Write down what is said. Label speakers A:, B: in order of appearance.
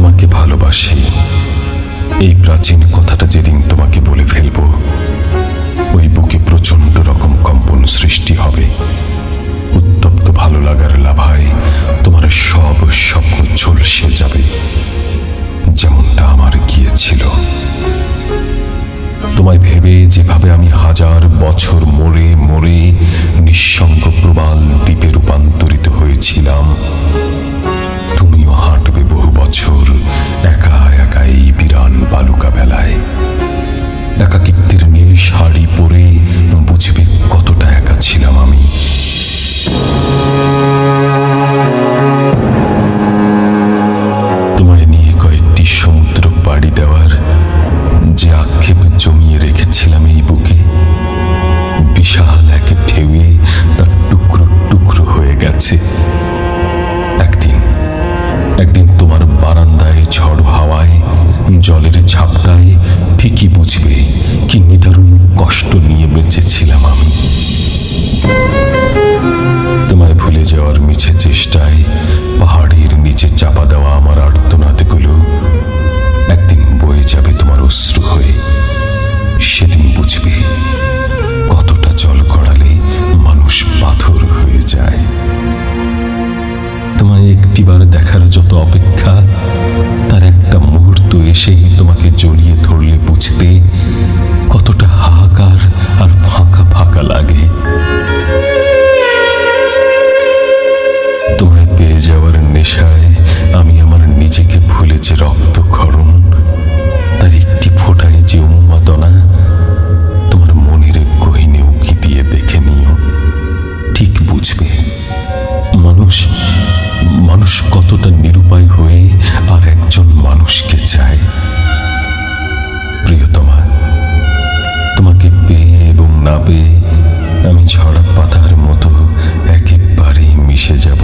A: তোমাকে ভালোবাসি এই প্রাচীন কথাটা যেদিন তোমাকে বলে ফেলবো, ওই বুকে প্রচন্ড রকম কম্পন সৃষ্টি হবে। উত্তপ্ত ভালো লাগার লাভায় তোমার সব স্বপ্ন ঝলসে যাবে, যেমনটা আমার গিয়েছিল। তোমায় ভেবে যেভাবে আমি হাজার বছর মরে মরে নিঃসঙ্গ প্রবাল দ্বীপে রূপান্তরিত হয়েছিলাম, তুমিও হাঁটবে বহু বছর একা একা এই বিরান বালুকা বেলায়। একাকিত্বের নীল শাড়ি পরে বুঝবে কতটা একা ছিলাম আমি। তোমায় নিয়ে কয়েকটি সমুদ্র পাড়ি দেওয়ার যে আক্ষেপ জমিয়ে রেখেছিলাম এই বুকে, বিশাল এক ঢেউয়ে তার টুকরো টুকরো হয়ে গেছে। একদিন তোমার বারান্দায় ঝড় হাওয়ায় জলের ঝাপটায় ঠিকই বুঝবে কি নিদারুণ কষ্ট নিয়ে বেঁচেছিলাম আমি। তোমায় ভুলে যাওয়ার মিছে চেষ্টায় পাহাড়ের নিচে চাপা দেওয়া আমার আর্তনাদগুলো একদিন বয়ে যাবে তোমার অশ্রু হয়ে। সেদিন বুঝবে কতটা জল গড়ালে মানুষ পাথর হয়ে যায়। তোমায় একটিবার দেখার যত অপেক্ষা, তার একটা মুহূর্ত এসেই তোমাকে জড়িয়ে ধরলে বুঝতে কতটা হাহাকার আর ফাঁকা ফাঁকা লাগে। তোমায় পেয়ে যাওয়ার নেশায় আমি আমার নিজেকে ভুলেছি রক্তক্ষরণ, তার একটি ফোঁটায় যে উন্মাদনা তোমার মনের গহীনে উঁকি দিয়ে দেখে নিও। ঠিক বুঝবে মানুষ কতটা নিরুপায় হয়ে আর একজন মানুষকে চায়। প্রিয়তমা, তোমাকে পেয়ে এবং না পেয়ে আমি ঝরা পাতার মতো একেবারেই মিশে যাব